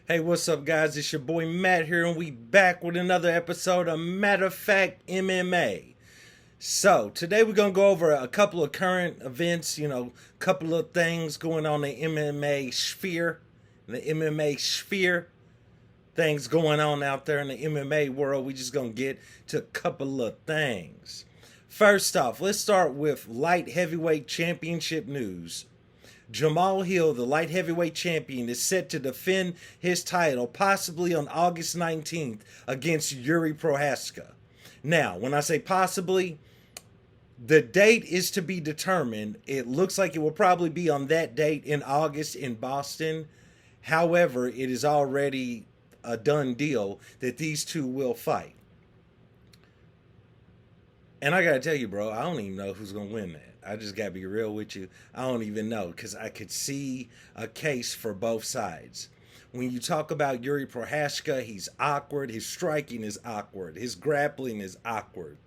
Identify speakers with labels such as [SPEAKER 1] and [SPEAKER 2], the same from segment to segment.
[SPEAKER 1] Hey, what's up, guys? It's your boy Matt here, and we back with another episode of Matter of Fact MMA. So, today we're going to go over a couple of current events, a couple of things going on in the MMA sphere. The MMA sphere, things going on out there in the MMA world. We just going to get to a couple of things. First off, let's start with light heavyweight championship news. Jamahal Hill, the light heavyweight champion, is set to defend his title possibly on August 19th against Jiri Prochazka. Now, when I say possibly, the date is to be determined. It looks like it will probably be on that date in August in Boston. However, it is already a done deal that these two will fight. And I gotta tell you, bro, I don't even know who's gonna win that. I just gotta be real with you. I don't even know because I could see a case for both sides. When you talk about Jiri Prochazka, he's awkward. His striking is awkward. His grappling is awkward.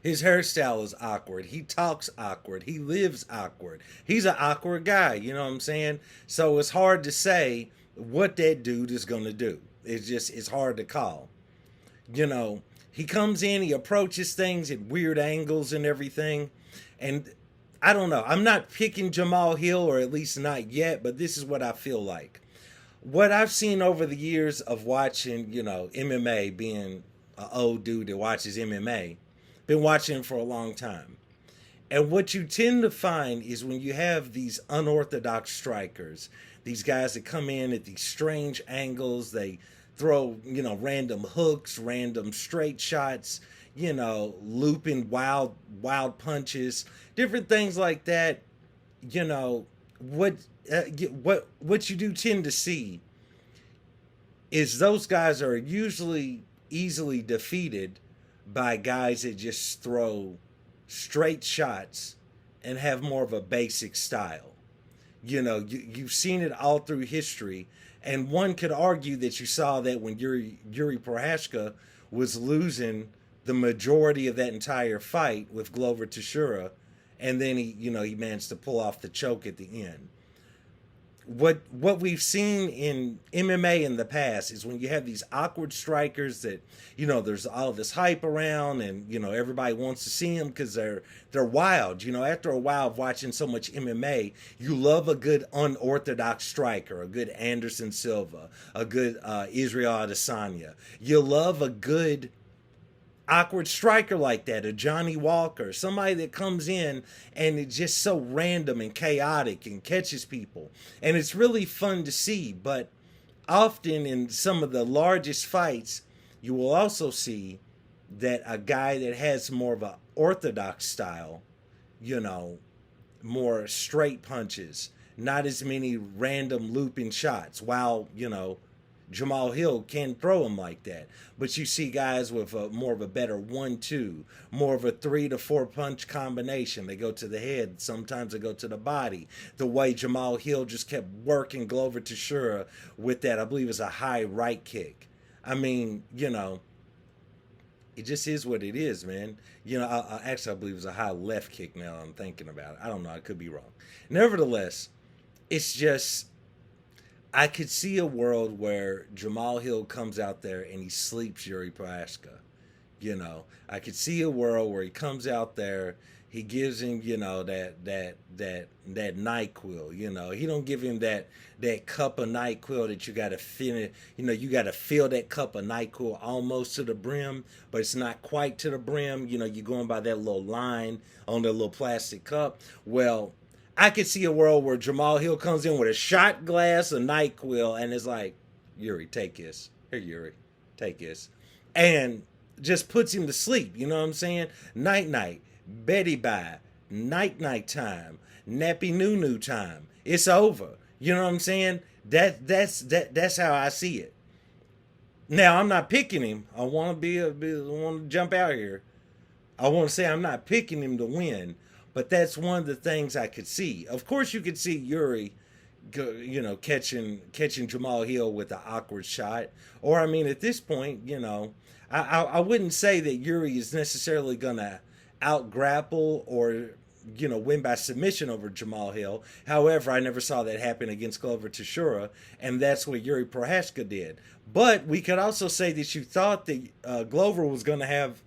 [SPEAKER 1] His hairstyle is awkward. He talks awkward. He lives awkward. He's an awkward guy, you know what I'm saying? So it's hard to say what that dude is gonna do. It's hard to call. You know, he comes in, he approaches things at weird angles and everything. And I don't know. I'm not picking Jamahal Hill, or at least not yet, but this is what I feel like. What I've seen over the years of watching, MMA, being an old dude that watches MMA, been watching for a long time. And what you tend to find is when you have these unorthodox strikers, these guys that come in at these strange angles, they throw, random hooks, random straight shots, looping wild punches, different things like that. What what you do tend to see is those guys are usually easily defeated by guys that just throw straight shots and have more of a basic style. You've seen it all through history, and one could argue that you saw that when Jiri Prochazka was losing the majority of that entire fight with Glover Teixeira, and then he managed to pull off the choke at the end. What we've seen in MMA in the past is when you have these awkward strikers that there's all this hype around, and everybody wants to see them because they're wild. After a while of watching so much MMA, you love a good unorthodox striker, a good Anderson Silva, a good Israel Adesanya. You love a good awkward striker like that, a Johnny Walker, somebody that comes in and it's just so random and chaotic and catches people. And it's really fun to see, but often in some of the largest fights, you will also see that a guy that has more of an orthodox style, more straight punches, not as many random looping shots, while, Jamahal Hill can throw them like that. But you see guys with more of a better 1-2, more of a 3 to 4 punch combination. They go to the head, sometimes they go to the body. The way Jamahal Hill just kept working Glover Teixeira with that, I believe, is a high right kick. I mean, it just is what it is, man. I believe it's a high left kick now I'm thinking about it. I don't know, I could be wrong. Nevertheless, it's just, I could see a world where Jamahal Hill comes out there and he sleeps Jiri Prochazka. I could see a world where he comes out there, he gives him, that NyQuil. He don't give him that cup of NyQuil that you got to finish. You got to fill that cup of NyQuil almost to the brim, but it's not quite to the brim. You're going by that little line on the little plastic cup. Well, I could see a world where Jamahal Hill comes in with a shot glass of NyQuil and is like, Jiri, take this. Here, Jiri, take this. And just puts him to sleep. You know what I'm saying? Night, Betty bye, night time, nappy noo time. It's over. You know what I'm saying? That's how I see it. Now, I'm not picking him. I want to jump out here. I want to say I'm not picking him to win. But that's one of the things I could see. Of course, you could see Jiri, catching Jamahal Hill with an awkward shot. Or, I mean, at this point, I wouldn't say that Jiri is necessarily going to out-grapple or win by submission over Jamahal Hill. However, I never saw that happen against Glover Teixeira, and that's what Jiri Prochazka did. But we could also say that you thought that Glover was going to have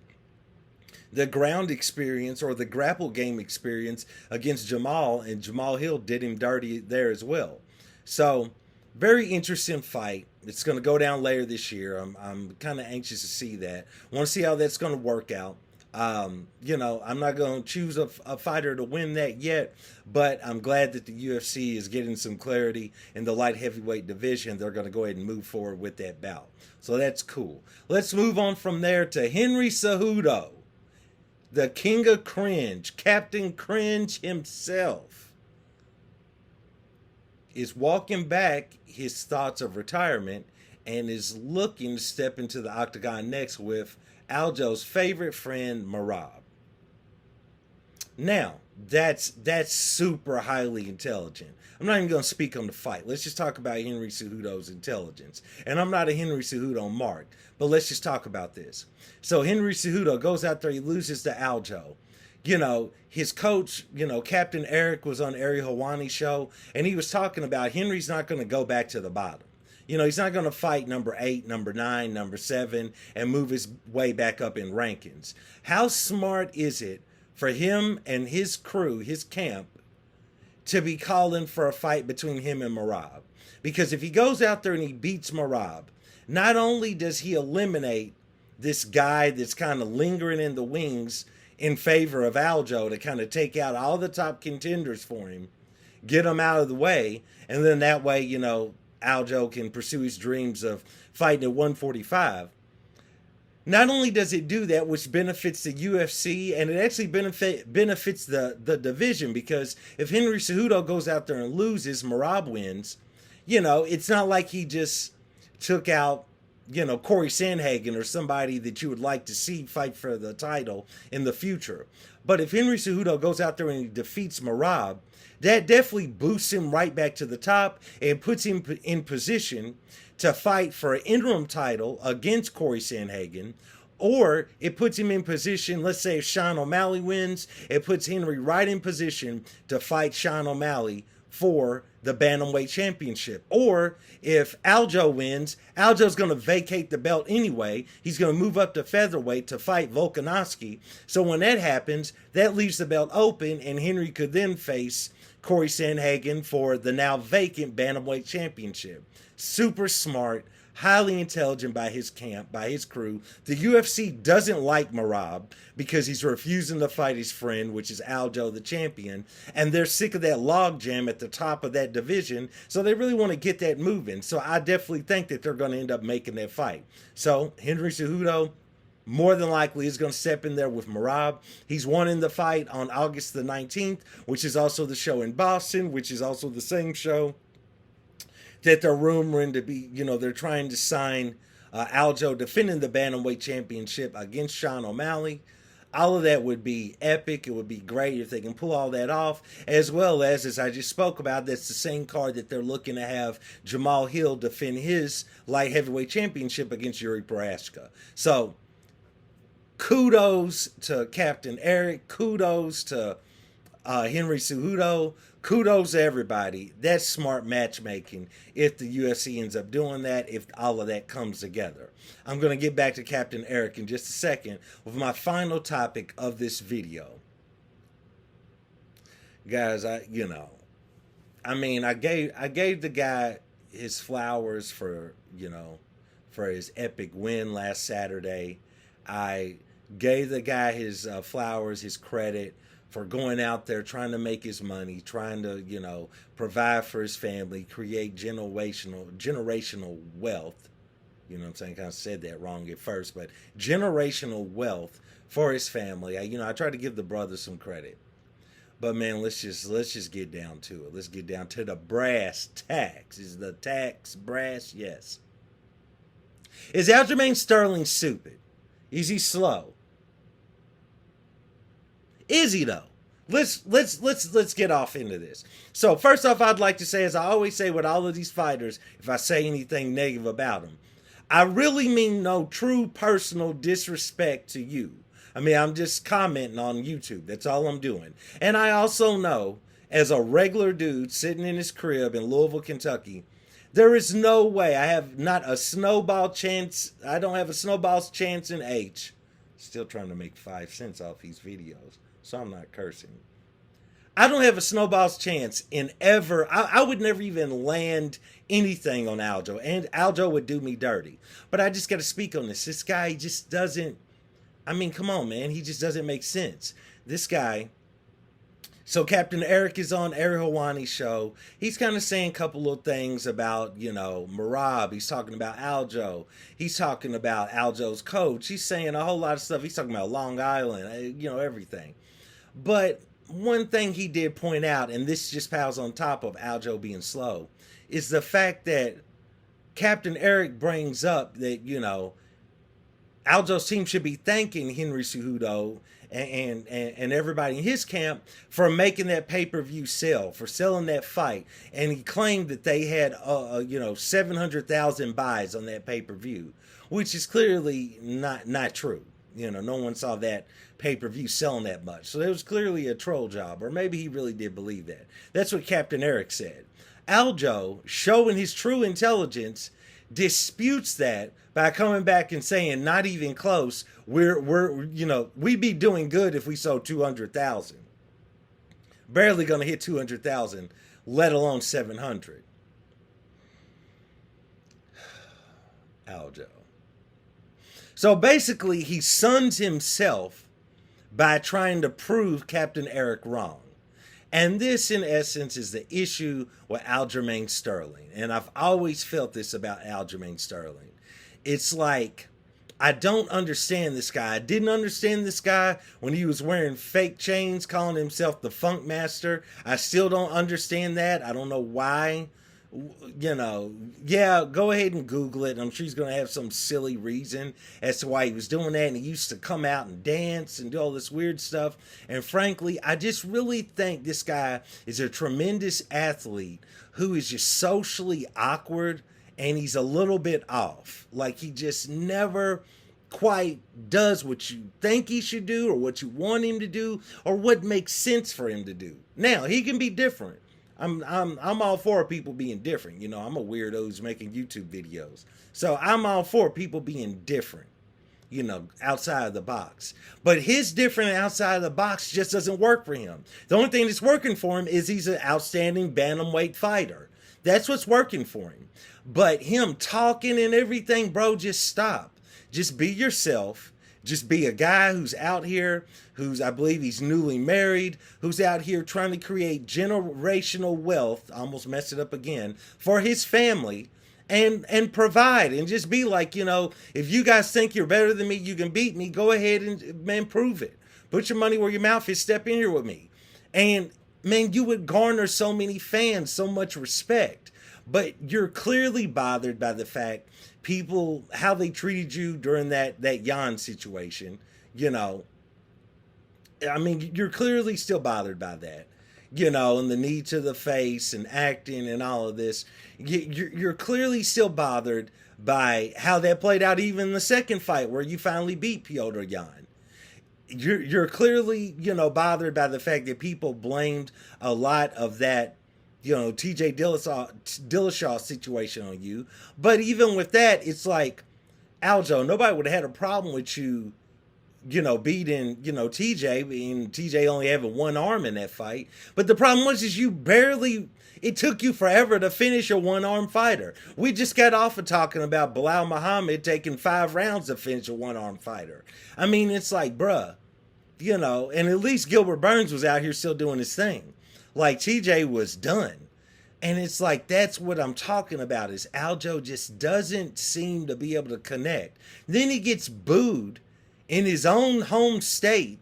[SPEAKER 1] the ground experience or the grapple game experience against Jamahal, and Jamahal Hill did him dirty there as well. So, very interesting fight. It's going to go down later this year. I'm kind of anxious to see that. Want to see how that's going to work out. I'm not going to choose a fighter to win that yet, but I'm glad that the UFC is getting some clarity in the light heavyweight division. They're going to go ahead and move forward with that bout. So that's cool. Let's move on from there to Henry Cejudo, the king of cringe, Captain Cringe himself, is walking back his thoughts of retirement and is looking to step into the octagon next with Aljo's favorite friend, Merab. Now, that's super highly intelligent. I'm not even going to speak on the fight. Let's just talk about Henry Cejudo's intelligence. And I'm not a Henry Cejudo mark, but let's just talk about this. So Henry Cejudo goes out there, he loses to Aljo. His coach, Captain Eric was on Ari Helwani's show, and he was talking about Henry's not going to go back to the bottom. He's not going to fight number 8, number 9, number 7, and move his way back up in rankings. How smart is it for him and his crew, his camp, to be calling for a fight between him and Merab? Because if he goes out there and he beats Merab, not only does he eliminate this guy that's kind of lingering in the wings in favor of Aljo to kind of take out all the top contenders for him, get him out of the way, and then that way, Aljo can pursue his dreams of fighting at 145. Not only does it do that, which benefits the UFC, and it actually benefits the division, because if Henry Cejudo goes out there and loses, Merab wins, it's not like he just took out, Corey Sandhagen or somebody that you would like to see fight for the title in the future. But if Henry Cejudo goes out there and he defeats Merab, that definitely boosts him right back to the top and puts him in position to fight for an interim title against Corey Sandhagen. Or it puts him in position, let's say if Sean O'Malley wins, it puts Henry right in position to fight Sean O'Malley for the Bantamweight Championship. Or if Aljo wins, Aljo's going to vacate the belt anyway. He's going to move up to featherweight to fight Volkanovski. So when that happens, that leaves the belt open, and Henry could then face Corey Sandhagen for the now vacant Bantamweight Championship. Super smart, highly intelligent by his camp, by his crew. The UFC doesn't like Merab because he's refusing to fight his friend, which is Aljo, the champion, and they're sick of that logjam at the top of that division, so they really want to get that moving. So I definitely think that they're going to end up making that fight. So Henry Cejudo more than likely is going to step in there with Merab. He's won in the fight on August the 19th, which is also the show in Boston, which is also the same show that they're rumoring to be, they're trying to sign Aljo defending the Bantamweight Championship against Sean O'Malley. All of that would be epic. It would be great if they can pull all that off, as well as I just spoke about, that's the same card that they're looking to have Jamahal Hill defend his light heavyweight championship against Jiri Prochazka. So, kudos to Captain Eric. Kudos to Henry Cejudo. Kudos to everybody. That's smart matchmaking if the UFC ends up doing that, if all of that comes together. I'm going to get back to Captain Eric in just a second with my final topic of this video. Guys, I gave the guy his flowers for his epic win last Saturday. I gave the guy his flowers, his credit for going out there, trying to make his money, trying to, provide for his family, create generational wealth. You know what I'm saying? Kind of said that wrong at first, but generational wealth for his family. I try to give the brother some credit. But man, let's just get down to it. Let's get down to the brass tacks. Is the tax brass? Yes. Is Aljamain Sterling stupid? Is he slow? Is he though? Let's get off into this. So first off, I'd like to say, as I always say with all of these fighters, if I say anything negative about them, I really mean no true personal disrespect to you. I mean, I'm just commenting on YouTube. That's all I'm doing. And I also know, as a regular dude sitting in his crib in Louisville, Kentucky, there is no way I have not a snowball chance. I don't have a snowball's chance in H. Still trying to make 5 cents off these videos, so I'm not cursing. I don't have a snowball's chance in ever. I would never even land anything on Aljo, and Aljo would do me dirty. But I just got to speak on this. This guy just doesn't. I mean, come on, man. He just doesn't make sense. This guy. So Captain Eric is on Ari Helwani's show. He's kind of saying a couple of things about, Merab. He's talking about Aljo. He's talking about Aljo's coach. He's saying a whole lot of stuff. He's talking about Long Island, everything. But one thing he did point out, and this just piles on top of Aljo being slow, is the fact that Captain Eric brings up that, Aljo's team should be thanking Henry Cejudo and everybody in his camp for making that pay-per-view sell, for selling that fight. And he claimed that they had, 700,000 buys on that pay-per-view, which is clearly not true. No one saw that pay-per-view selling that much. So it was clearly a troll job, or maybe he really did believe that. That's what Captain Eric said. Aljo, showing his true intelligence, disputes that by coming back and saying, not even close, we'd be doing good if we sold 200,000. Barely going to hit 200,000, let alone 700. Aljo. So basically, he suns himself by trying to prove Captain Eric wrong. And this, in essence, is the issue with Aljamain Sterling. And I've always felt this about Aljamain Sterling. It's like, I don't understand this guy. I didn't understand this guy when he was wearing fake chains, calling himself the Funk Master. I still don't understand that. I don't know why. Go ahead and Google it. I'm sure he's going to have some silly reason as to why he was doing that. And he used to come out and dance and do all this weird stuff. And frankly, I just really think this guy is a tremendous athlete who is just socially awkward, and he's a little bit off. Like, he just never quite does what you think he should do, or what you want him to do, or what makes sense for him to do. Now, he can be different. I'm all for people being different. I'm a weirdo who's making YouTube videos. So I'm all for people being different, outside of the box. But his different outside of the box just doesn't work for him. The only thing that's working for him is he's an outstanding bantamweight fighter. That's what's working for him. But him talking and everything, bro, just stop. Just be yourself. Just be a guy who's out here, I believe he's newly married, who's out here trying to create generational wealth, almost messed it up again, for his family, and provide, and just be like, if you guys think you're better than me, you can beat me, go ahead and, man, prove it. Put your money where your mouth is, step in here with me. And, man, you would garner so many fans, so much respect. But you're clearly bothered by the fact how they treated you during that Jan situation, I mean, you're clearly still bothered by that, and the knee to the face and acting and all of this. You're clearly still bothered by how that played out, even in the second fight where you finally beat Piotr Jan. You're clearly, bothered by the fact that people blamed a lot of that, TJ Dillashaw situation on you. But even with that, it's like, Aljo, nobody would have had a problem with you, beating, TJ, and TJ only having one arm in that fight. But the problem was, is it took you forever to finish a one-arm fighter. We just got off of talking about Bilal Muhammad taking 5 rounds to finish a one-arm fighter. I mean, it's like, bruh, and at least Gilbert Burns was out here still doing his thing. Like, TJ was done. And it's like, that's what I'm talking about, is Aljo just doesn't seem to be able to connect. Then he gets booed in his own home state,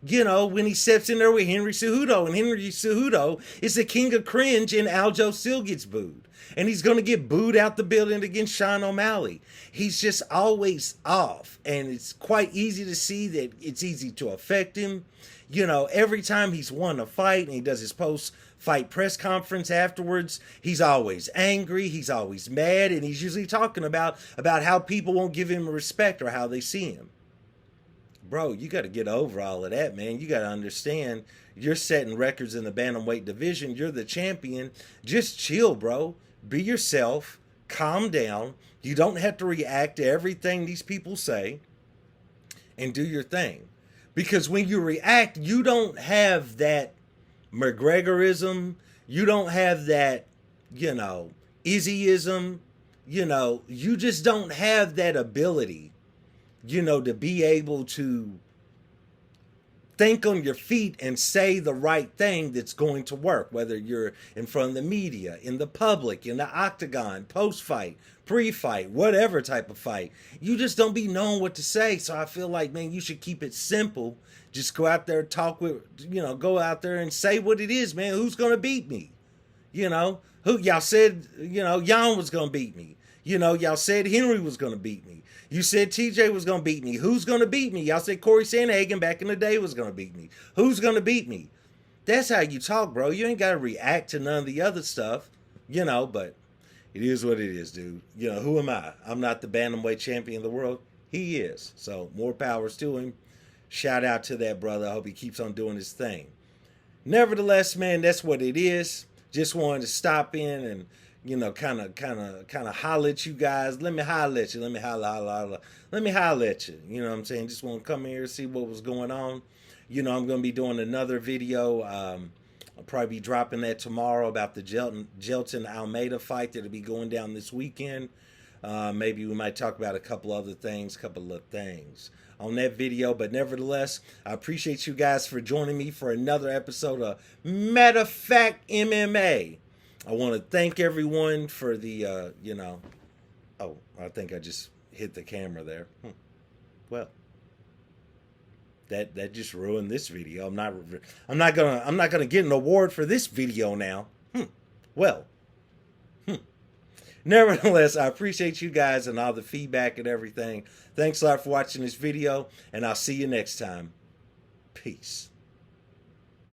[SPEAKER 1] when he steps in there with Henry Cejudo. And Henry Cejudo is the king of cringe, and Aljo still gets booed. And he's going to get booed out the building against Sean O'Malley. He's just always off. And it's quite easy to see that it's easy to affect him. Every time he's won a fight and he does his post-fight press conference afterwards, he's always angry, he's always mad, and he's usually talking about how people won't give him respect or how they see him. bro, you got to get over all of that, man. You got to understand you're setting records in the bantamweight division. You're the champion. Just chill, bro. Be yourself. Calm down. You don't have to react to everything these people say, and do your thing. Because when you react, you don't have that McGregorism. You don't have that, Izzyism. You just don't have that ability, to be able to think on your feet and say the right thing that's going to work, whether you're in front of the media, in the public, in the octagon, post-fight, pre-fight, whatever type of fight. You just don't be knowing what to say. So I feel like, man, you should keep it simple. Just go out there, go out there and say what it is, man. Who's going to beat me? Who y'all said, Jan was going to beat me. Y'all said Henry was going to beat me. You said TJ was going to beat me. Who's going to beat me? Y'all said Corey Sandhagen back in the day was going to beat me. Who's going to beat me? That's how you talk, bro. You ain't got to react to none of the other stuff, but it is what it is, dude. Who am I? I'm not the bantamweight champion of the world. He is. So more powers to him. Shout out to that brother. I hope he keeps on doing his thing. Nevertheless, man, that's what it is. Just wanted to stop in and kind of holler at you guys. Let me holler at you. Let me holler. Let me holler at you. You know what I'm saying? Just want to come here and see what was going on. I'm going to be doing another video. I'll probably be dropping that tomorrow about the Jelton Almeida fight that'll be going down this weekend. Maybe we might talk about a couple of things on that video. But nevertheless, I appreciate you guys for joining me for another episode of Matter of Fact MMA. I want to thank everyone for the, oh, I think I just hit the camera there. Well, that just ruined this video. I'm not gonna get an award for this video now. Well, nevertheless, I appreciate you guys and all the feedback and everything. Thanks a lot for watching this video, and I'll see you next time. Peace.